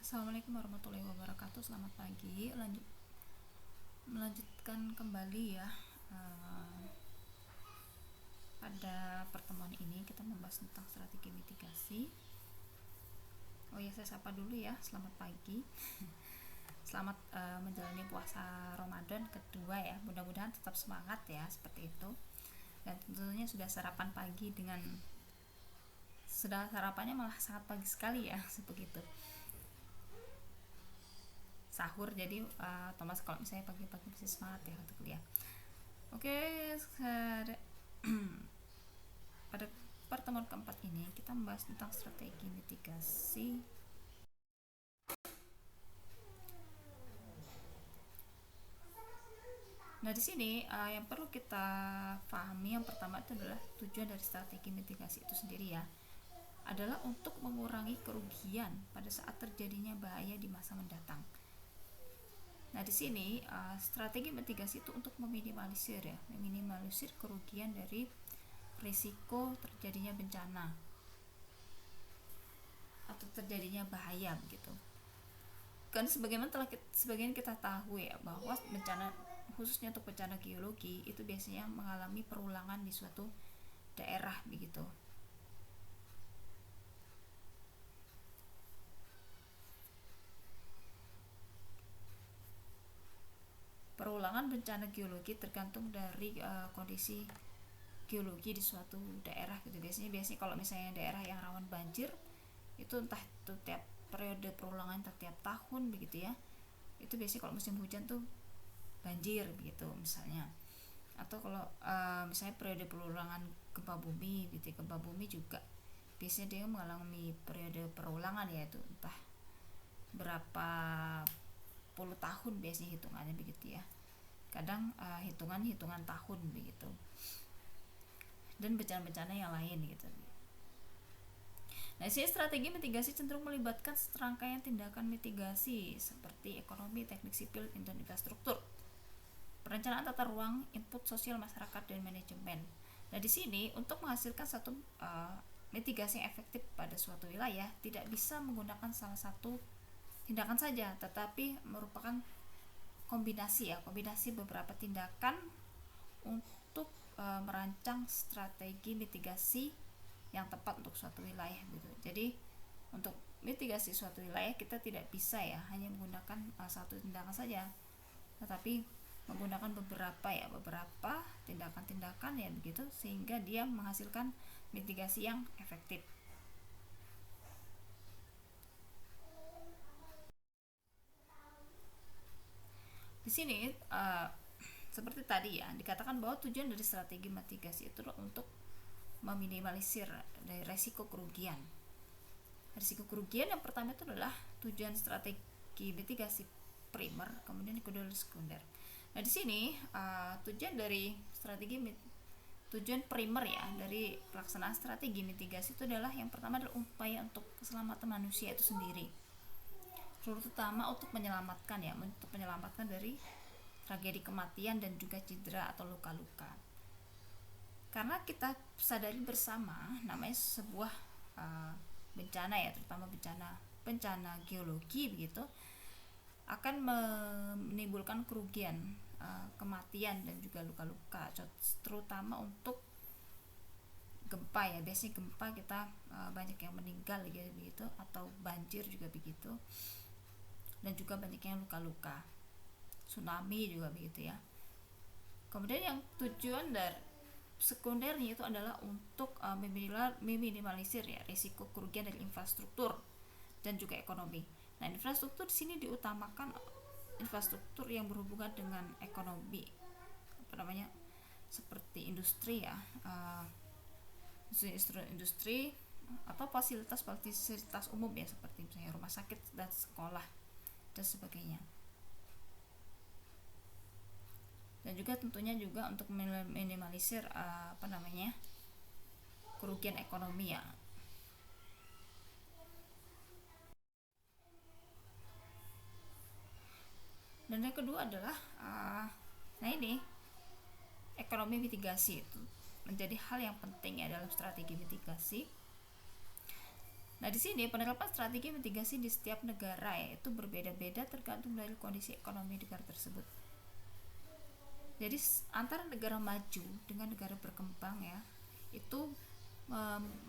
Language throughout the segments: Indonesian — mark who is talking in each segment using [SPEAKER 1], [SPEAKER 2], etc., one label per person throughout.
[SPEAKER 1] Assalamualaikum warahmatullahi wabarakatuh. Selamat pagi. Melanjutkan kembali ya. eh, Pada pertemuan ini kita membahas tentang strategi mitigasi. Oh ya, saya sapa dulu ya. Selamat pagi. Selamat menjalani puasa Ramadan kedua ya. Mudah-mudahan tetap semangat ya, seperti itu. Dan tentunya sudah sarapannya malah sangat pagi sekali ya, sebegitu. Sahur, jadi otomatis kalau misalnya pagi-pagi masih semangat ya untuk kuliah. Oke, pada pertemuan keempat ini kita membahas tentang strategi mitigasi. Nah, di sini yang perlu kita pahami yang pertama itu adalah tujuan dari strategi mitigasi itu sendiri ya, adalah untuk mengurangi kerugian pada saat terjadinya bahaya di masa mendatang. Nah, di sini strategi mitigasi itu untuk meminimalisir kerugian dari risiko terjadinya bencana atau terjadinya bahaya begitu. Kan sebagian kita tahu ya, bahwa bencana, khususnya untuk bencana geologi, itu biasanya mengalami perulangan di suatu daerah begitu. Perulangan bencana geologi tergantung dari kondisi geologi di suatu daerah gitu. Biasanya kalau misalnya daerah yang rawan banjir, itu entah itu tiap periode perulangan tiap tahun begitu ya, itu biasanya kalau musim hujan tuh banjir begitu misalnya. Atau kalau misalnya periode perulangan gempa bumi gitu, gempa bumi juga biasanya dia mengalami periode perulangan, yaitu entah berapa puluh tahun biasanya hitungannya begitu ya, kadang hitungan tahun begitu. Dan bencana-bencana yang lain gitu. Nah, strategi mitigasi cenderung melibatkan serangkaian tindakan mitigasi seperti ekonomi, teknik sipil, dan infrastruktur, perencanaan tata ruang, input sosial masyarakat, dan manajemen. Nah, di sini untuk menghasilkan satu mitigasi yang efektif pada suatu wilayah tidak bisa menggunakan salah satu tindakan saja, tetapi merupakan kombinasi beberapa tindakan untuk merancang strategi mitigasi yang tepat untuk suatu wilayah gitu. Jadi untuk mitigasi suatu wilayah kita tidak bisa ya hanya menggunakan satu tindakan saja, tetapi menggunakan beberapa tindakan-tindakan ya begitu, sehingga dia menghasilkan mitigasi yang efektif. Di sini seperti tadi ya dikatakan bahwa tujuan dari strategi mitigasi itu untuk meminimalisir dari resiko kerugian. Risiko kerugian yang pertama itu adalah tujuan strategi mitigasi primer, kemudian yang kedua sekunder. Nah, di sini tujuan primer ya dari pelaksanaan strategi mitigasi itu adalah yang pertama adalah upaya untuk keselamatan manusia itu sendiri, terutama untuk menyelamatkan dari tragedi kematian dan juga cedera atau luka-luka. Karena kita sadari bersama namanya sebuah bencana ya, terutama bencana geologi begitu, akan menimbulkan kerugian, kematian dan juga luka-luka, terutama untuk gempa ya. Biasanya gempa kita banyak yang meninggal gitu begitu, atau banjir juga begitu, dan juga banyak yang luka-luka. Tsunami juga begitu ya. Kemudian yang tujuan dari sekundernya itu adalah untuk meminimalisir ya risiko kerugian dari infrastruktur dan juga ekonomi. Nah, infrastruktur di sini diutamakan infrastruktur yang berhubungan dengan ekonomi, seperti industri ya, industri atau fasilitas umum ya, seperti misalnya rumah sakit dan sekolah dan sebagainya. Dan juga tentunya juga untuk meminimalisir kerugian ekonomi ya. Dan yang kedua adalah ekonomi mitigasi itu menjadi hal yang penting ya dalam strategi mitigasi. Nah, di sini penerapan strategi mitigasi di setiap negara ya itu berbeda-beda tergantung dari kondisi ekonomi negara tersebut. Jadi antara negara maju dengan negara berkembang ya itu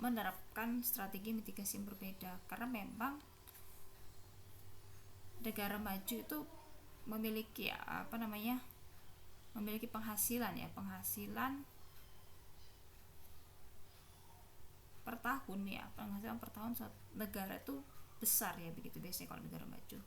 [SPEAKER 1] menerapkan strategi mitigasi yang berbeda, karena memang negara maju itu memiliki memiliki penghasilan per tahun ya, penghasilan per tahun suatu negara itu besar ya, begitu biasanya kalau negara maju,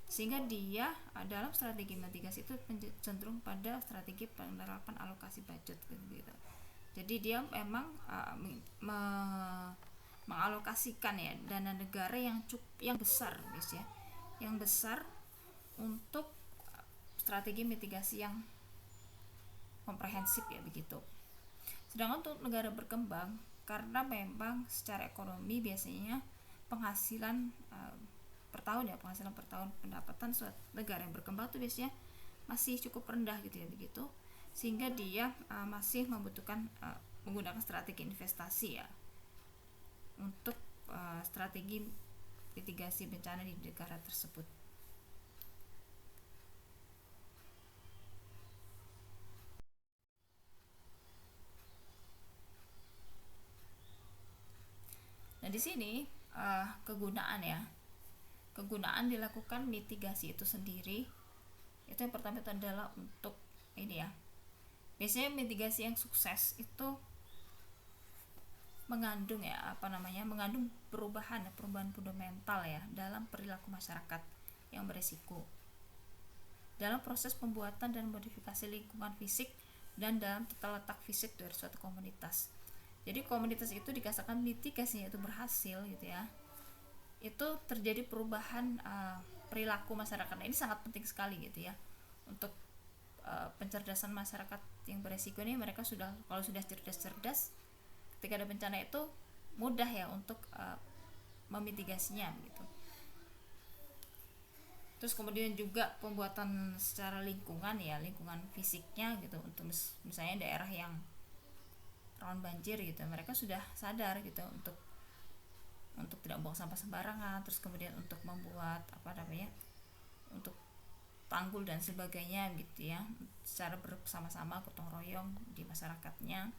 [SPEAKER 1] sehingga dia dalam strategi mitigasi itu cenderung pada strategi penerapan alokasi budget gitu. Jadi dia memang mengalokasikan ya dana negara yang besar guys ya, yang besar untuk strategi mitigasi yang komprehensif ya begitu. Sedangkan untuk negara berkembang, karena memang secara ekonomi biasanya penghasilan penghasilan per tahun pendapatan suatu negara yang berkembang itu biasanya masih cukup rendah gitu ya begitu, sehingga dia masih membutuhkan menggunakan strategi investasi ya untuk strategi mitigasi bencana di negara tersebut. Nah, di sini kegunaan dilakukan mitigasi itu sendiri. Itu yang pertama itu adalah untuk ini ya. Biasanya mitigasi yang sukses itu mengandung perubahan fundamental ya dalam perilaku masyarakat yang beresiko, dalam proses pembuatan dan modifikasi lingkungan fisik, dan dalam tata letak fisik dari suatu komunitas. Jadi komunitas itu dikatakan mitigasinya itu berhasil gitu ya, itu terjadi perubahan perilaku masyarakat. Nah, ini sangat penting sekali gitu ya untuk pencerdasan masyarakat yang beresiko ini. Mereka kalau sudah cerdas, ketika ada bencana itu mudah ya untuk memitigasinya gitu. Terus kemudian juga pembuatan secara lingkungan fisiknya gitu, untuk misalnya daerah yang rawan banjir gitu, mereka sudah sadar gitu untuk tidak buang sampah sembarangan, terus kemudian untuk membuat untuk tanggul dan sebagainya gitu ya, secara bersama-sama gotong royong di masyarakatnya.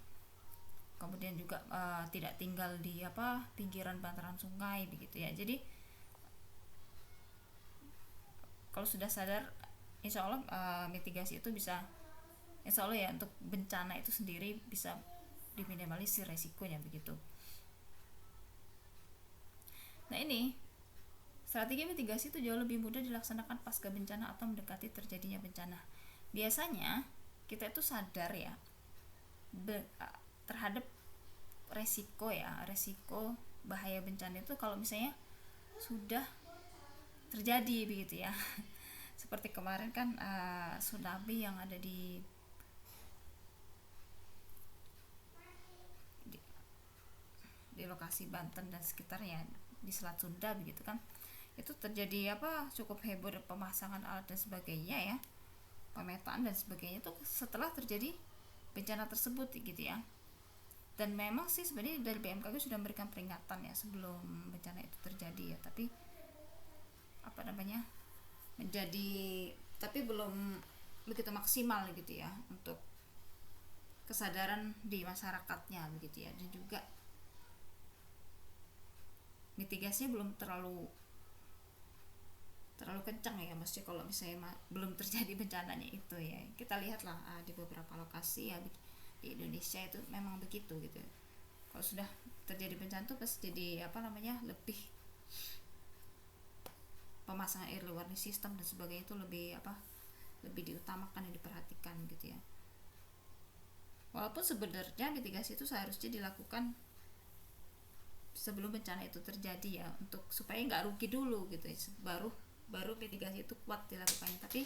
[SPEAKER 1] Kemudian juga tidak tinggal di pinggiran bantaran sungai begitu ya. Jadi kalau sudah sadar, insya Allah mitigasi itu bisa, insya Allah ya, untuk bencana itu sendiri bisa diminimalisir resikonya begitu. Nah, ini strategi mitigasi itu jauh lebih mudah dilaksanakan pasca bencana atau mendekati terjadinya bencana. Biasanya kita itu sadar ya terhadap resiko bahaya bencana itu kalau misalnya sudah terjadi begitu ya. Seperti kemarin kan tsunami yang ada di lokasi Banten dan sekitarnya di Selat Sunda begitu kan, itu terjadi cukup heboh pemasangan alat dan sebagainya ya, pemetaan dan sebagainya itu setelah terjadi bencana tersebut gitu ya. Dan memang sih sebenarnya dari BMKG sudah memberikan peringatan ya sebelum bencana itu terjadi ya, tapi tapi belum begitu maksimal gitu ya untuk kesadaran di masyarakatnya begitu ya, dan juga mitigasinya belum terlalu kencang ya, maksudnya kalau misalnya belum terjadi bencananya itu ya. Kita lihatlah di beberapa lokasi ya di Indonesia itu memang begitu gitu. Kalau sudah terjadi bencana tuh pasti jadi lebih pemasangan early warning system dan sebagainya itu lebih diutamakan dan diperhatikan gitu ya. Walaupun sebenarnya mitigasi itu seharusnya dilakukan sebelum bencana itu terjadi ya, untuk supaya nggak rugi dulu gitu ya, baru mitigasi itu kuat dilakukannya. Tapi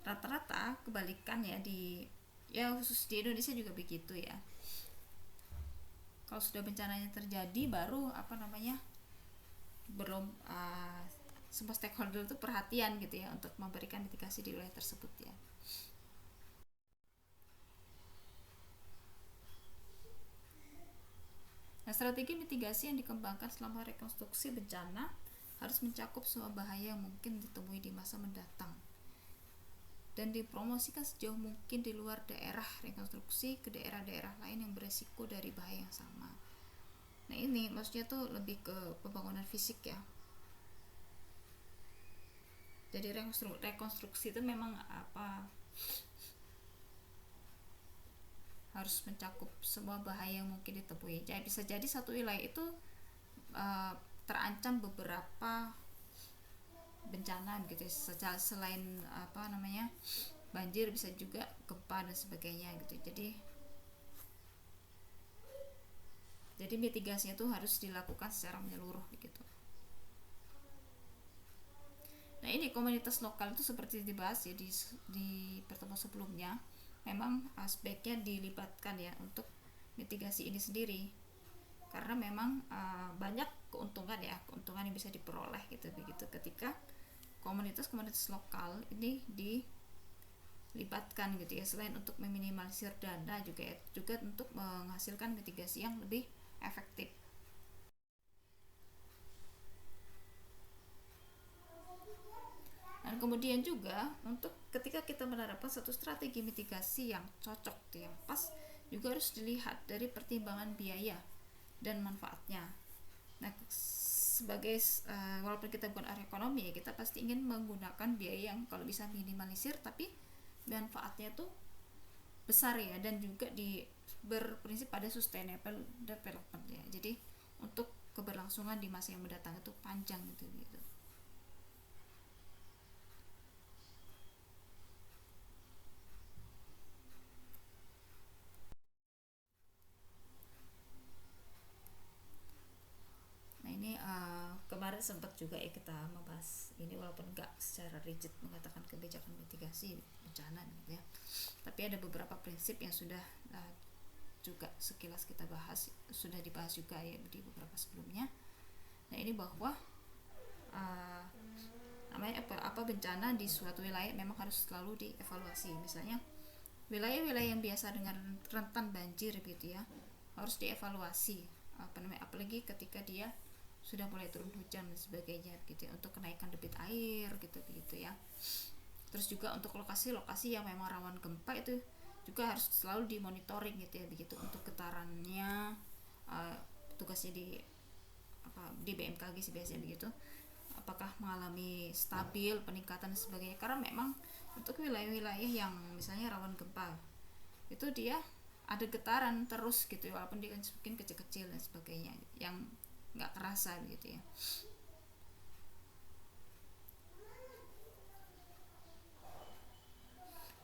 [SPEAKER 1] rata-rata kebalikan ya khusus di Indonesia juga begitu ya. Kalau sudah bencananya terjadi baru belum semua stakeholder itu perhatian gitu ya untuk memberikan mitigasi di wilayah tersebut ya. Nah, strategi mitigasi yang dikembangkan selama rekonstruksi bencana harus mencakup semua bahaya yang mungkin ditemui di masa mendatang dan dipromosikan sejauh mungkin di luar daerah rekonstruksi ke daerah-daerah lain yang beresiko dari bahaya yang sama. Nah, ini maksudnya tuh lebih ke pembangunan fisik ya. Jadi rekonstruksi itu memang harus mencakup semua bahaya yang mungkin ditemui. Jadi bisa jadi satu wilayah itu terancam beberapa bencana gitu ya. Selain banjir, bisa juga gempa dan sebagainya gitu. Jadi mitigasinya tuh harus dilakukan secara menyeluruh gitu. Nah, ini komunitas lokal itu seperti dibahas ya di pertemuan sebelumnya, memang sebaiknya dilibatkan ya untuk mitigasi ini sendiri, karena memang banyak keuntungan yang bisa diperoleh gitu begitu ketika komunitas lokal ini dilibatkan gitu ya, selain untuk meminimalisir dana juga untuk menghasilkan mitigasi yang lebih efektif. Dan kemudian juga untuk ketika kita menerapkan satu strategi mitigasi yang cocok, yang pas, juga harus dilihat dari pertimbangan biaya dan manfaatnya. Nah, sebagai walaupun kita bukan ahli ekonomi, kita pasti ingin menggunakan biaya yang kalau bisa minimalisir tapi manfaatnya tuh besar ya, dan juga berprinsip pada sustainable development ya. Jadi untuk keberlangsungan di masa yang mendatang itu panjang gitu. Nah, ini kemarin sempat juga ya kita membahas ini, walaupun nggak secara rigid mengatakan kebijakan mitigasi bencana gitu ya, tapi ada beberapa prinsip yang sudah juga sekilas kita bahas, sudah dibahas juga ya di beberapa sebelumnya. Nah, ini bahwa namanya bencana di suatu wilayah memang harus selalu dievaluasi. Misalnya wilayah-wilayah yang biasa dengan rentan banjir gitu ya, harus dievaluasi apalagi ketika dia sudah mulai turun hujan dan sebagainya gitu ya, untuk kenaikan debit air gitu ya. Terus juga untuk lokasi-lokasi yang memang rawan gempa itu juga harus selalu dimonitoring gitu ya begitu, untuk getarannya tugasnya di BMKG sih biasanya begitu, apakah mengalami stabil peningkatan dan sebagainya. Karena memang untuk wilayah-wilayah yang misalnya rawan gempa itu dia ada getaran terus gitu ya, walaupun dia mungkin kecil-kecil dan sebagainya yang nggak kerasa gitu ya.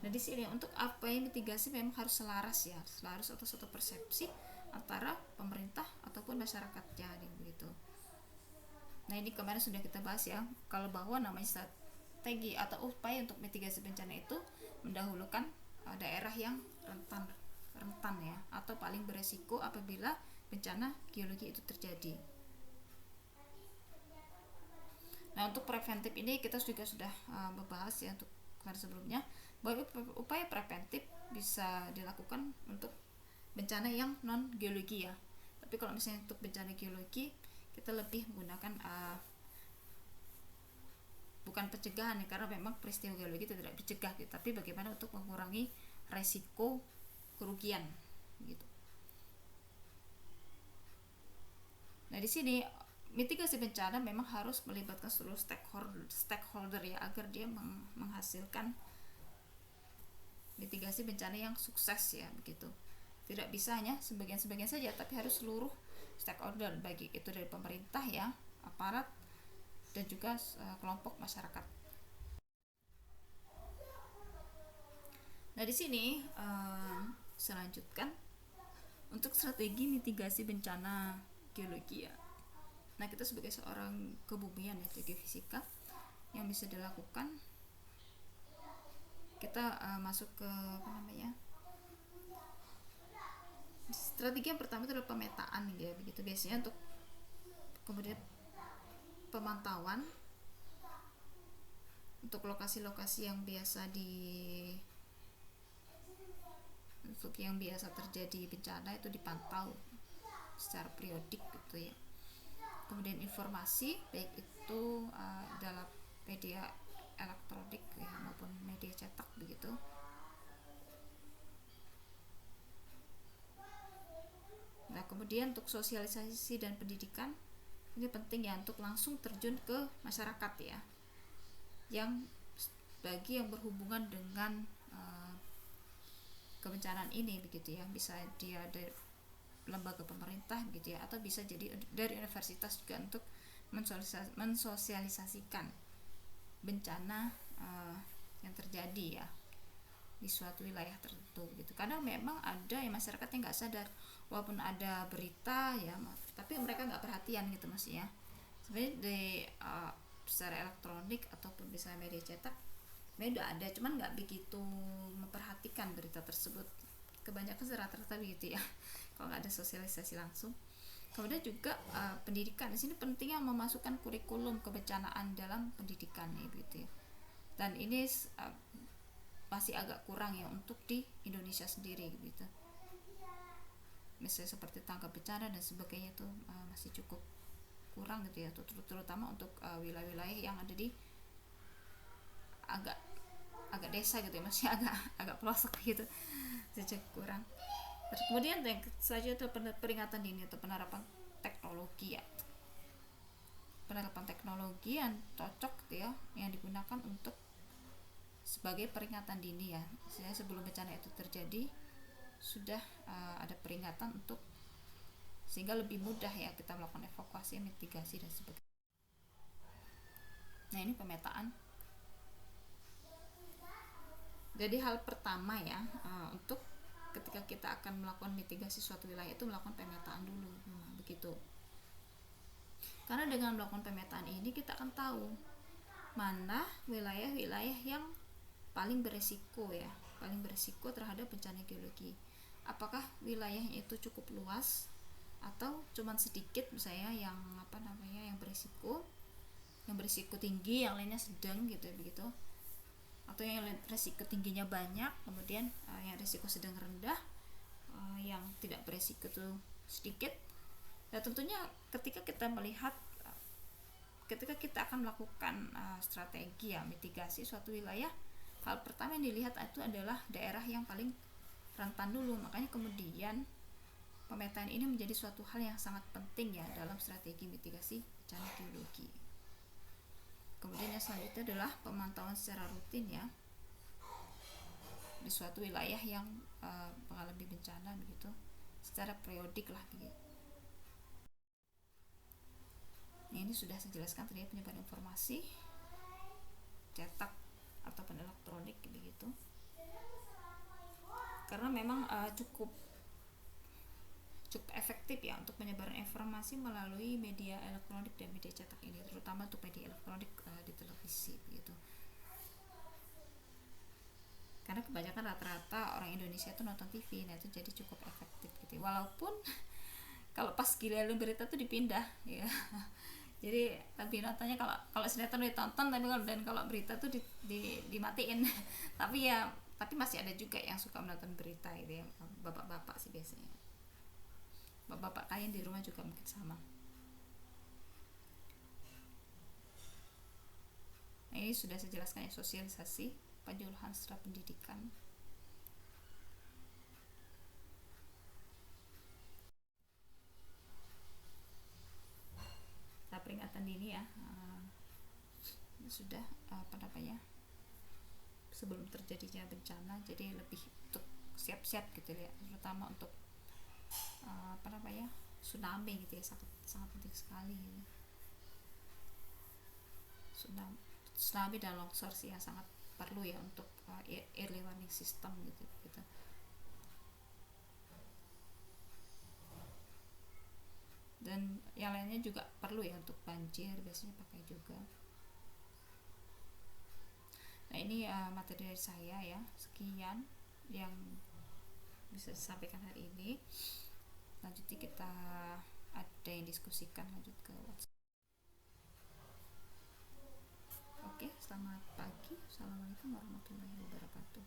[SPEAKER 1] Nah, di sini untuk mitigasi memang harus selaras atau satu persepsi antara pemerintah ataupun masyarakatnya begitu. Nah, ini kemarin sudah kita bahas ya, kalau bahwa namanya strategi atau upaya untuk mitigasi bencana itu mendahulukan daerah yang rentan ya, atau paling beresiko apabila bencana geologi itu terjadi. Nah, untuk preventif ini kita juga sudah membahas ya untuk kemarin sebelumnya, bahwa upaya preventif bisa dilakukan untuk bencana yang non geologi ya. Tapi kalau misalnya untuk bencana geologi, kita lebih menggunakan bukan pencegahan ya, karena memang peristiwa geologi itu tidak dicegah gitu, tapi bagaimana untuk mengurangi resiko kerugian gitu. Nah, di sini mitigasi bencana memang harus melibatkan seluruh stakeholder ya, agar dia menghasilkan mitigasi bencana yang sukses ya begitu. Tidak bisa hanya sebagian-sebagian saja, tapi harus seluruh stakeholder, baik itu dari pemerintah ya, aparat, dan juga kelompok masyarakat. Nah, di sini selanjutkan untuk strategi mitigasi bencana geologi ya. Nah, kita sebagai seorang kebumian ya, geofisika, yang bisa dilakukan, kita masuk ke strategi yang pertama itu adalah pemetaan ya begitu. Biasanya untuk kemudian pemantauan untuk lokasi-lokasi yang biasa terjadi bencana itu dipantau. secara periodik gitu ya. Kemudian informasi baik itu dalam media elektronik ya, maupun media cetak begitu. Nah, kemudian untuk sosialisasi dan pendidikan ini penting ya untuk langsung terjun ke masyarakat ya, yang bagi yang berhubungan dengan kebencanaan ini begitu ya, bisa dia dari lembaga pemerintah gitu ya, atau bisa jadi dari universitas juga untuk mensosialisasikan bencana yang terjadi ya di suatu wilayah tertentu gitu. Karena memang ada yang masyarakat yang nggak sadar, walaupun ada berita ya, tapi mereka nggak perhatian gitu Mas ya. Sebenarnya di secara elektronik ataupun bisa media cetak sebenarnya udah ada, cuman nggak begitu memperhatikan berita tersebut, kebanyakan rata-rata begitu ya kalau nggak ada sosialisasi langsung. Kemudian juga pendidikan di sini pentingnya memasukkan kurikulum kebencanaan dalam pendidikan ya gitu ya. Dan ini masih agak kurang ya untuk di Indonesia sendiri gitu. Misalnya seperti tanggap bencana dan sebagainya itu masih cukup kurang gitu ya, terutama untuk wilayah-wilayah yang ada di agak desa gitu ya, masih agak pelosok gitu, cukup kurang. Terus kemudian yang selanjutnya itu peringatan dini atau penerapan teknologi ya, penerapan teknologi yang cocok gitu ya, yang digunakan untuk sebagai peringatan dini ya. Misalnya sebelum bencana itu terjadi sudah ada peringatan untuk sehingga lebih mudah ya kita melakukan evakuasi, mitigasi dan sebagainya. Nah ini pemetaan. Jadi hal pertama ya untuk ketika kita akan melakukan mitigasi suatu wilayah itu melakukan pemetaan dulu, begitu. Karena dengan melakukan pemetaan ini kita akan tahu mana wilayah-wilayah yang paling beresiko ya, paling beresiko terhadap bencana geologi. Apakah wilayahnya itu cukup luas atau cuman sedikit misalnya yang yang berisiko tinggi, yang lainnya sedang gitu ya begitu, atau yang resiko tingginya banyak, kemudian yang resiko sedang rendah, yang tidak beresiko itu sedikit. Nah tentunya ketika kita melihat, ketika kita akan melakukan strategi ya mitigasi suatu wilayah, hal pertama yang dilihat itu adalah daerah yang paling rentan dulu. Makanya kemudian pemetaan ini menjadi suatu hal yang sangat penting ya dalam strategi mitigasi bencana geologi. Kemudian yang selanjutnya adalah pemantauan secara rutin ya di suatu wilayah yang mengalami bencana begitu, secara periodik lah begitu. Nah, ini sudah saya jelaskan tadi penyebaran informasi cetak ataupun elektronik begitu. Karena memang cukup efektif ya untuk penyebaran informasi melalui media elektronik dan media cetak ini, terutama untuk media elektronik di televisi begitu. Karena kebanyakan rata-rata orang Indonesia itu nonton TV, nah itu jadi cukup efektif gitu. Walaupun kalau pas giliran berita tuh dipindah ya. Jadi lebih nontonnya kalau sinetron ditonton, tapi kalau berita tuh dimatiin. tapi masih ada juga yang suka menonton berita itu ya, bapak-bapak sih biasanya. Bapak kalian di rumah juga mungkin sama. Nah, ini sudah saya jelaskan ya, sosialisasi, penyuluhan secara pendidikan. Nah, peringatan dini ya, sudah sebelum terjadinya bencana, jadi lebih untuk siap-siap gitu ya, terutama untuk tsunami gitu ya, sangat penting sekali gitu. Tsunami dan longsor sih yang sangat perlu ya untuk early warning system gitu. Dan yang lainnya juga perlu ya, untuk banjir biasanya pakai juga. Nah ini materi dari saya ya, sekian yang bisa disampaikan hari ini. Lanjutnya kita ada yang diskusikan lanjut ke WhatsApp. Oke, selamat pagi. Assalamualaikum warahmatullahi wabarakatuh.